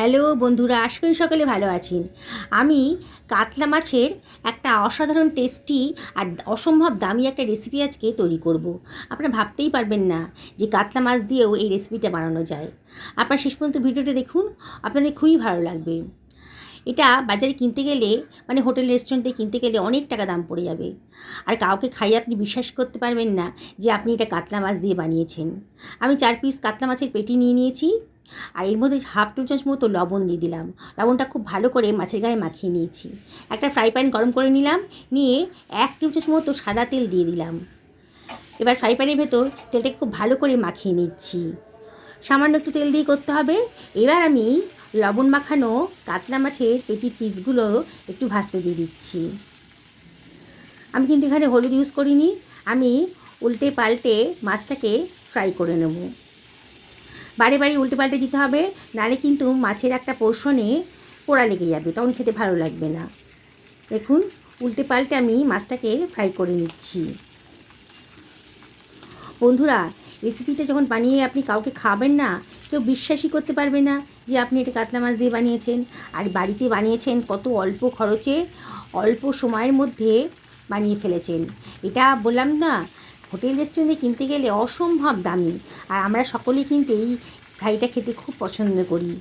Hello বন্ধুরা, আশা করি সকলে ভালো আছেন। আমি কাতলা মাছের একটা অসাধারণ টেস্টি আর অসম্ভব দামি একটা রেসিপি আজকে তৈরি করব। আপনারা ভাবতেই পারবেন না যে কাতলা মাছ দিয়েও এই রেসিপিটা বানানো যায়। আপনারা শেষ পর্যন্ত ভিডিওটা দেখুন, আপনাদের খুবই ভালো লাগবে। এটা বাজারে কিনতে গেলে মানে হোটেল রেস্টুরেন্টে কিনতে গেলে অনেক টাকা দাম পড়ে যাবে, আর কাউকে খাইয়ে আপনি বিশ্বাস করতে পারবেন না যে আপনি এটা কাতলা মাছ দিয়ে বানিয়েছেন। আমি 4 পিস কাতলা মাছের পেটি নিয়ে নিয়েছি, আর এর মধ্যে হাফ টেবিল চামচ মতো লবণ দিয়ে দিলাম। লবণটা খুব ভালো করে মাছের গায়ে মাখিয়ে নিয়েছি। একটা ফ্রাই প্যান গরম করে নিলাম, নিয়ে 1 টেবিল চামচ মতো সাদা তেল দিয়ে দিলাম। এবার ফ্রাই প্যানের ভেতর তেলটাকে খুব ভালো করে মাখিয়ে নিচ্ছি। সামান্য একটু তেল দিয়ে করতে হবে। এবার আমি লবণ মাখানো কাতলা মাছের পেটির পিসগুলো একটু ভাজতে দিয়ে দিচ্ছি। আমি কিন্তু এখানে হলুদ ইউজ করিনি, আমি উল্টে পাল্টে মাছটাকে ফ্রাই করে নেব। বারে বারে উল্টে পাল্টে দিতে হবে, নাহলে কিন্তু মাছের একটা পোর্শনে পোড়া লেগে যাবে, তখন খেতে ভালো লাগবে না। দেখুন, উল্টে পাল্টে আমি মাছটাকে ফ্রাই করে নিচ্ছি। বন্ধুরা, রেসিপিটা যখন বানিয়ে আপনি কাউকে খাবেন না, কেউ বিশ্বাসই করতে পারবে না যে আপনি এটা কাতলা মাছ দিয়ে বানিয়েছেন, আর বাড়িতে বানিয়েছেন কত অল্প খরচে অল্প সময়ের মধ্যে বানিয়ে ফেলেছেন। এটা বললাম না, হোটেল রেস্টুরেন্টে কিনতে গেলে অসম্ভব দামি, আর আমরা সকলেই কিন্তু এই ফ্রাইটা খেতে খুব পছন্দ করি।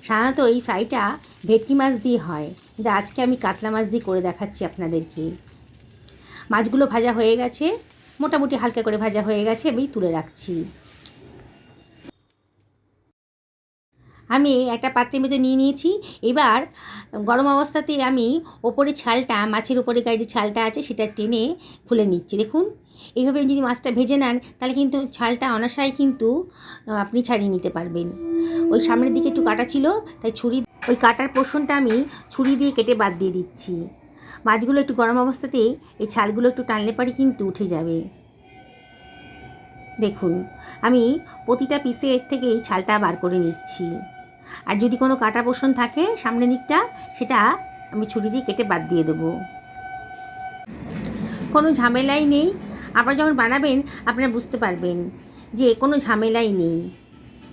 সাধারণত এই ফ্রাইটা ভেটকি মাছ দিয়ে হয়, কিন্তু আজকে আমি কাতলা মাছ দিয়ে করে দেখাচ্ছি আপনাদেরকে। মাছগুলো ভাজা হয়ে গেছে, মোটামুটি হালকা করে ভাজা হয়ে গেছে, আমি তুলে রাখছি। আমি একটা পাত্রের মধ্যে নিয়ে নিয়েছি। এবার গরম অবস্থাতে আমি ওপরে ছালটা, মাছের ওপরে গায়ে যে ছালটা আছে সেটা টেনে খুলে নিচ্ছি। দেখুন, এইভাবে যদি মাছটা ভেজে নেন তাহলে কিন্তু ছালটা অনায়াসেই কিন্তু আপনি ছাড়িয়ে নিতে পারবেন। ওই সামনের দিকে একটু কাটা ছিল, তাই ওই কাটার পোর্শনটা আমি ছুরি দিয়ে কেটে বাদ দিয়ে দিচ্ছি। মাছগুলো একটু গরম অবস্থাতেই এই ছালগুলো একটু টানলে পরে কিন্তু উঠে যাবে। দেখুন, আমি প্রতিটা পিসের থেকে এই ছালটা বার করে নিচ্ছি। আর যদি কোনো কাটা পোর্শন থাকে সামনের দিকটা, সেটা আমি ছুরি দিয়ে কেটে বাদ দিয়ে দেবো। কোনো ঝামেলাই নেই। আপনারা যখন বানাবেন আপনারা বুঝতে পারবেন যে কোনো ঝামেলাই নেই,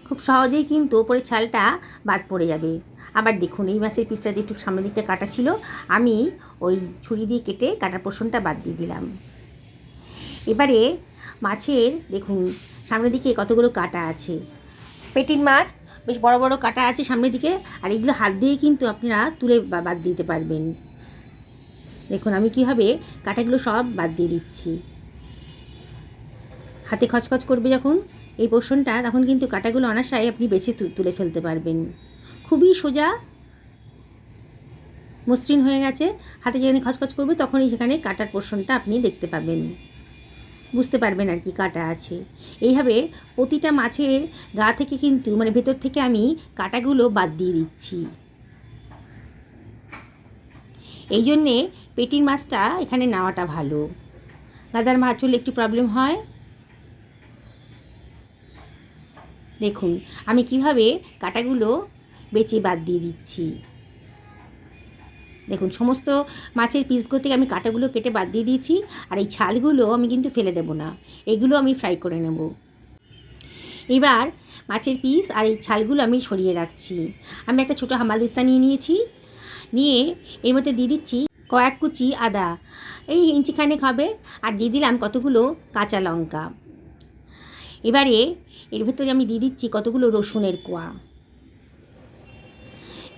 খুব সহজেই কিন্তু ওপরে ছালটা বাদ পড়ে যাবে। আবার দেখুন, এই মাছের পিসটা দিয়ে একটু সামনের দিকটা কাটা ছিল, আমি ওই ছুরি দিয়ে কেটে কাটা পোর্শনটা বাদ দিয়ে দিলাম। এবারে মাছের দেখুন সামনের দিকে কতগুলো কাটা আছে, পেটির মাছ বেশ বড় বড় কাটা আছে সামনের দিকে, আর এগুলো হাত দিয়ে কিন্তু আপনারা তুলে বাদ দিতে পারবেন। দেখুন আমি কীভাবে কাটাগুলো সব বাদ দিয়ে দিচ্ছি। হাতে খচখচ করবে যখন এই পোর্শনটা, তখন কিন্তু কাটাগুলো অনায়াসে আপনি বেছে তুলে ফেলতে পারবেন। খুবই সোজা, মসৃণ হয়ে গেছে। হাতে যেখানে খচখচ করবে তখনই সেখানে কাটার পোর্শনটা আপনি দেখতে পাবেন, বুঝতে পারবেন আর কি কাটা আছে। এইভাবে প্রতিটা মাছের গা থেকে কিন্তু মানে ভেতর থেকে আমি কাটাগুলো বাদ দিয়ে দিচ্ছি। এই জন্যে পেটির মাছটা এখানে নেওয়াটা ভালো, গাদার মাছ হলে একটু প্রবলেম হয়। দেখুন আমি কিভাবে কাটাগুলো বেছে বাদ দিয়ে দিচ্ছি। দেখুন সমস্ত মাছের পিসগুলো থেকে আমি কাটাগুলো কেটে বাদ দিয়ে দিয়েছি, আর এই ছালগুলো আমি কিন্তু ফেলে দেব না, এগুলো আমি ফ্রাই করে নেব। এবার মাছের পিস আর এই ছালগুলো আমি সরিয়ে রাখছি। আমি একটা ছোটো হামালদিস্তা নিয়ে নিয়েছি, নিয়ে এর মধ্যে দিয়ে দিচ্ছি কয়েক কুচি আদা, এই ইঞ্চিখানেক হবে, আর দিয়ে দিলাম কতগুলো কাঁচা লঙ্কা। এবারে এর ভেতরে আমি দিয়ে দিচ্ছি কতগুলো রসুনের কোয়া,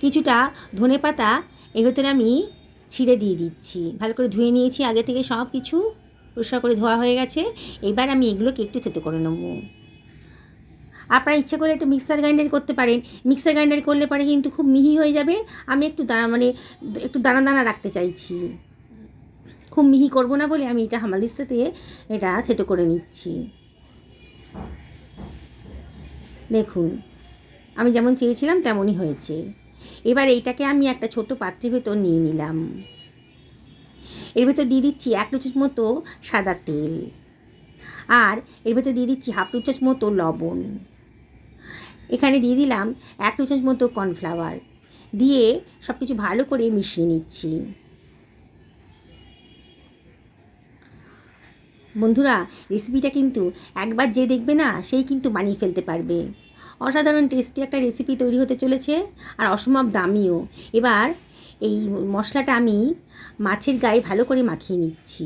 কিছুটা ধনেপাতা এর ভেতরে আমি ছিঁড়ে দিয়ে দিচ্ছি। ভালো করে ধুয়ে নিয়েছি আগে থেকে, সব কিছু পরিষ্কার করে ধোয়া হয়ে গেছে। এবার আমি এগুলোকে একটু থেতো করে নেব। আপনারা ইচ্ছে করে একটা মিক্সার গ্রাইন্ডার করতে পারেন, মিক্সার গ্রাইন্ডার করলে পরে কিন্তু খুব মিহি হয়ে যাবে। আমি একটু একটু দানা দানা রাখতে চাইছি, খুব মিহি করব না বলে আমি এটা হামালদিস্তাতে এটা থেতো করে নিচ্ছি। দেখুন আমি যেমন চেয়েছিলাম তেমনই হয়েছে। এবার এইটাকে আমি একটা ছোট পাত্রের ভেতর নিয়ে নিলাম। এর ভেতর দিয়ে দিচ্ছি 1 টেবিল চামচ মতো সাদা তেল, আর এর ভেতর দিয়ে দিচ্ছি হাফ টেবিল চামচ মতো লবণ। এখানে দিয়ে দিলাম 1 টেবিল চামচ মতো কর্নফ্লাওয়ার, দিয়ে সব কিছু ভালো করে মিশিয়ে নিচ্ছি। বন্ধুরা, রেসিপিটা কিন্তু একবার যে দেখবে না সেই কিন্তু বানিয়ে ফেলতে পারবে। অসাধারণ টেস্টি একটা রেসিপি তৈরি হতে চলেছে, আর অসম্ভব দামিও। এবার এই মশলাটা আমি মাছের গায়ে ভালো করে মাখিয়ে নিচ্ছি।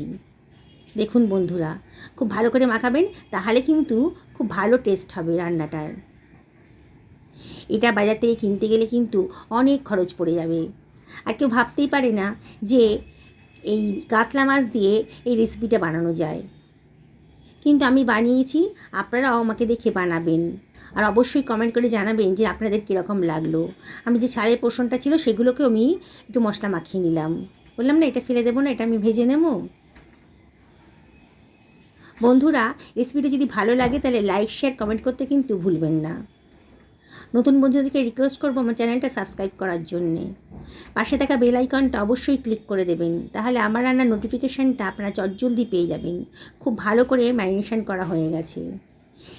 দেখুন বন্ধুরা, খুব ভালো করে মাখাবেন, তাহলে কিন্তু খুব ভালো টেস্ট হবে রান্নাটার। এটা বাজার থেকে কিনতে গেলে কিন্তু অনেক খরচ পড়ে যাবে। আর কেউ ভাবতেই পারে না যে এই কাতলা মাছ দিয়ে এই রেসিপিটা বানানো যায়। কিন্তু আমি বানিয়েছি, আপনারাও আমাকে দেখে বানাবেন। আর অবশ্যই কমেন্ট করে জানাবেন যে আপনাদের কীরকম লাগলো। আমি যে ছাড়ের পোর্শনটা ছিল সেগুলোকেও আমি একটু মশলা মাখিয়ে নিলাম। বললাম না এটা ফেলে দেবো না, এটা আমি ভেজে নেব। বন্ধুরা, রেসিপিটা যদি ভালো লাগে তাহলে লাইক শেয়ার কমেন্ট করতে কিন্তু ভুলবেন না। নতুন বন্ধুদেরকে রিকোয়েস্ট করবো আমার চ্যানেলটা সাবস্ক্রাইব করার জন্যে। পাশে থাকা বেল আইকনটা অবশ্যই ক্লিক করে দেবেন, তাহলে আমার রান্নার নোটিফিকেশানটা আপনারা চটজলদি পেয়ে যাবেন। খুব ভালো করে ম্যারিনেশন করা হয়ে গেছে।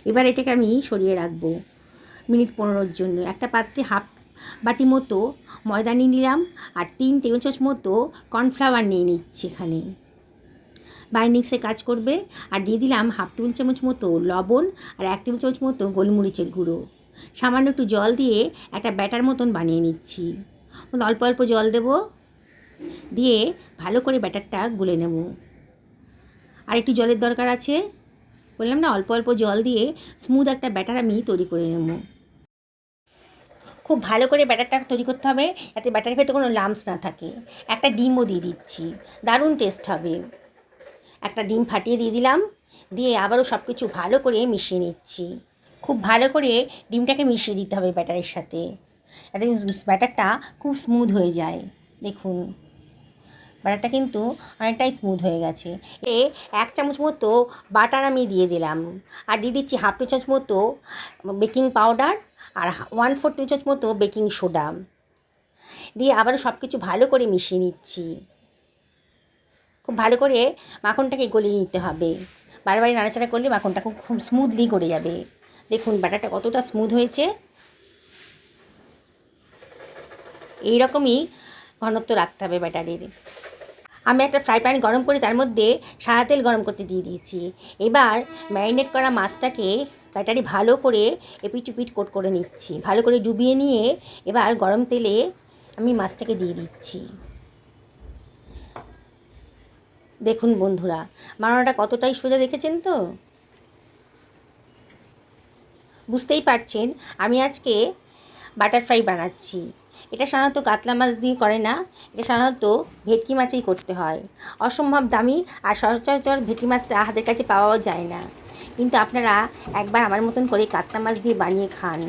এবার এটাকে আমি সরিয়ে রাখবো মিনিট 15 জন্য। একটা পাত্রে হাফ বাটি মতো ময়দা নিয়ে নিলাম, আর 3 টেবিল চামচ মতো কর্নফ্লাওয়ার নিয়ে নিচ্ছি এখানে, বাইন্ডিংসে কাজ করবে। আর দিয়ে দিলাম হাফ টেবিল চামচ মতো লবণ, আর 1 টেবিল চামচ মতো গোলমরিচের গুঁড়ো। সামান্য একটু জল দিয়ে একটা ব্যাটার মতন বানিয়ে নিচ্ছি। অল্প অল্প জল দেব, দিয়ে ভালো করে ব্যাটারটা গুলে নেব। আর একটু জলের দরকার আছে, বললাম না, অল্প অল্প জল দিয়ে স্মুথ একটা ব্যাটার আমি তৈরি করে নেব। খুব ভালো করে ব্যাটারটা তৈরি করতে হবে যাতে ব্যাটারের ভেতরে কোনো লাম্পস না থাকে। একটা ডিমও দিয়ে দিচ্ছি, দারুণ টেস্ট হবে। একটা ডিম ফাটিয়ে দিয়ে দিলাম, দিয়ে আবারও সব কিছু ভালো করে মিশিয়ে নিচ্ছি। খুব ভালো করে ডিমটাকে মিশিয়ে দিতে হবে ব্যাটারের সাথে, যাতে ব্যাটারটা খুব স্মুথ হয়ে যায়। দেখুন ব্যাটারটা কিন্তু অনেকটাই স্মুথ হয়ে গেছে। 1 চামচ মতো বাটার আমি দিয়ে দিলাম, আর দিয়ে দিচ্ছি হাফ টেবিল চামচ মতো বেকিং পাউডার, আর 1/4 টেবিল চামচ মতো বেকিং সোডা দিয়ে আবারও সব কিছু ভালো করে মিশিয়ে নিচ্ছি। খুব ভালো করে মাখনটাকে গলিয়ে নিতে হবে। বারবার নাড়াচাড়া করলে মাখনটা খুব স্মুথলি গড়ে যাবে। দেখুন ব্যাটারটা কতটা স্মুথ হয়েছে। এই রকমই ঘনত্ব রাখতে হবে ব্যাটারের। আমি একটা ফ্রাই প্যান গরম করে তার মধ্যে সাদা তেল গরম করতে দিয়ে দিয়েছি। এবার ম্যারিনেট করা মাছটাকে ব্যাটারি ভালো করে এপিট উপিট কোট করে নিচ্ছি। ভালো করে ডুবিয়ে নিয়ে এবার গরম তেলে আমি মাছটাকে দিয়ে দিচ্ছি। দেখুন বন্ধুরা, বানানোটা কতটাই সোজা, দেখেছেন তো? বুঝতেই পারছেন আমি আজকে বাটার ফ্রাই বানাচ্ছি। এটা সাধারণত কাতলা মাছ দিয়ে করে না, এটা সাধারণত ভেটকি মাছেই করতে হয়। অসম্ভব দামি, আর সচরাচর ভেটকি মাছটা হাতের কাছে পাওয়াও যায় না। কিন্তু আপনারা একবার আমার মতন করে কাতলা মাছ দিয়ে বানিয়ে খান।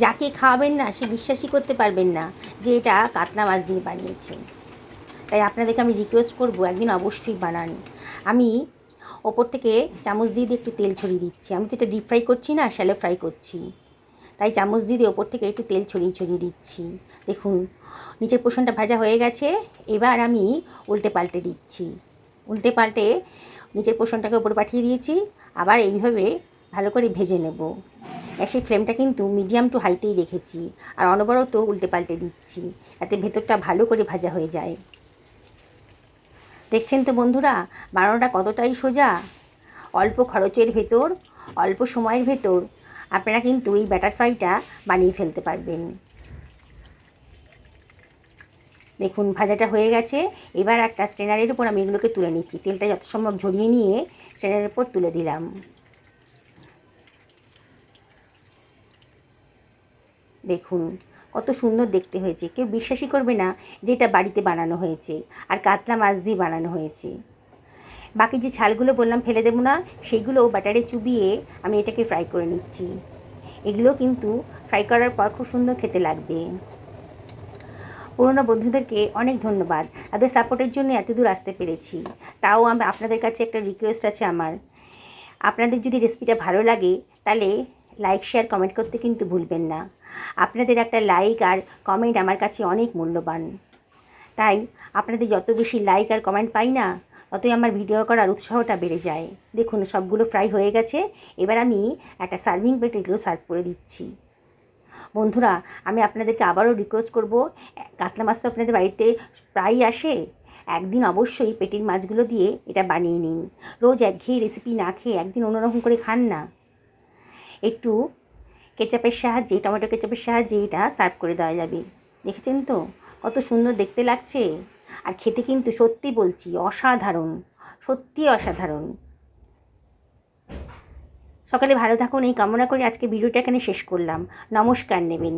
যাকে খাওয়াবেন না সে বিশ্বাসই করতে পারবেন না যে এটা কাতলা মাছ দিয়ে বানিয়েছে। তাই আপনাদেরকে আমি রিকোয়েস্ট করব একদিন অবশ্যই বানান। আমি ওপর থেকে চামচ দিয়ে একটু তেল ছড়িয়ে দিচ্ছি। আমি তো এটা ডিপ ফ্রাই করছি না, শ্যালো ফ্রাই করছি, তাই চামচ দিয়ে ওপর থেকে একটু তেল ছড়িয়ে ছড়িয়ে দিচ্ছি। দেখুন নিচের পোর্শনটা ভাজা হয়ে গেছে। এবার আমি উল্টে পাল্টে দিচ্ছি। উল্টে পাল্টে নিচের পোর্শনটাকে উপরে পাঠিয়ে দিয়েছি। আবার এইভাবে ভালো করে ভেজে নেব। গ্যাসের ফ্লেমটা কিন্তু মিডিয়াম টু হাইতেই রেখেছি, আর অনবরত উল্টে পাল্টে দিচ্ছি, যাতে ভেতরটা ভালো করে ভাজা হয়ে যায়। দেখছেন তো বন্ধুরা, বানানোটা কতটাই সোজা। অল্প খরচের ভেতর, অল্প সময়ের ভেতর আপনারা কিন্তু এই ব্যাটার ফ্রাইটা বানিয়ে ফেলতে পারবেন। দেখুন ভাজাটা হয়ে গেছে। এবার একটা স্ট্রেনারের উপর আমি এগুলোকে তুলে নিচ্ছি। তেলটা যত সম্ভব ঝরিয়ে নিয়ে স্ট্রেনারের উপর তুলে দিলাম। দেখুন কত সুন্দর দেখতে হয়েছে। কেউ বিশ্বাসই করবে না যে এটা বাড়িতে বানানো হয়েছে, আর কাতলা মাছ দিয়ে বানানো হয়েছে। বাকি যে ছালগুলো বললাম ফেলে দেবো না, সেইগুলো ব্যাটারে চুবিয়ে আমি এটাকে ফ্রাই করে নিচ্ছি। এগুলো কিন্তু ফ্রাই করার পর খুব সুন্দর খেতে লাগবে। পুরনো বন্ধুদেরকে অনেক ধন্যবাদ, তাদের সাপোর্টের জন্য এত দূর আসতে পেরেছি। তাও আমি আপনাদের কাছে একটা রিকোয়েস্ট আছে আমার, আপনাদের যদি রেসিপিটা ভালো লাগে তাহলে লাইক শেয়ার কমেন্ট করতে কিন্তু ভুলবেন না। আপনাদের একটা লাইক আর কমেন্ট আমার কাছে অনেক মূল্যবান। তাই আপনাদের যত বেশি লাইক আর কমেন্ট পাই না, ততই আমার ভিডিও করার উৎসাহটা বেড়ে যায়। দেখুন সবগুলো ফ্রাই হয়ে গেছে। এবার আমি একটা সার্ভিং প্লেটে এগুলো সার্ভ করে দিচ্ছি। বন্ধুরা, আমি আপনাদেরকে আবারও রিকোয়েস্ট করব, কাতলা মাছ তো আপনাদের বাড়িতে প্রায়ই আসে, একদিন অবশ্যই পেটির মাছগুলো দিয়ে এটা বানিয়ে নিন। রোজ একঘেয়ে রেসিপি না খেয়ে একদিন অন্যরকম করে খান না। একটু কেচাপের সাহায্যে, টমেটো কেচাপের সাহায্যে এটা সার্ভ করে দেওয়া যাবে। দেখেছেন তো কত সুন্দর দেখতে লাগছে, আর খেতে কিন্তু সত্যি বলছি অসাধারণ, সত্যি অসাধারণ। সকালে ভালো থাকুন এই কামনা করে আজকে ভিডিওটা এখানে শেষ করলাম। নমস্কার নেবেন।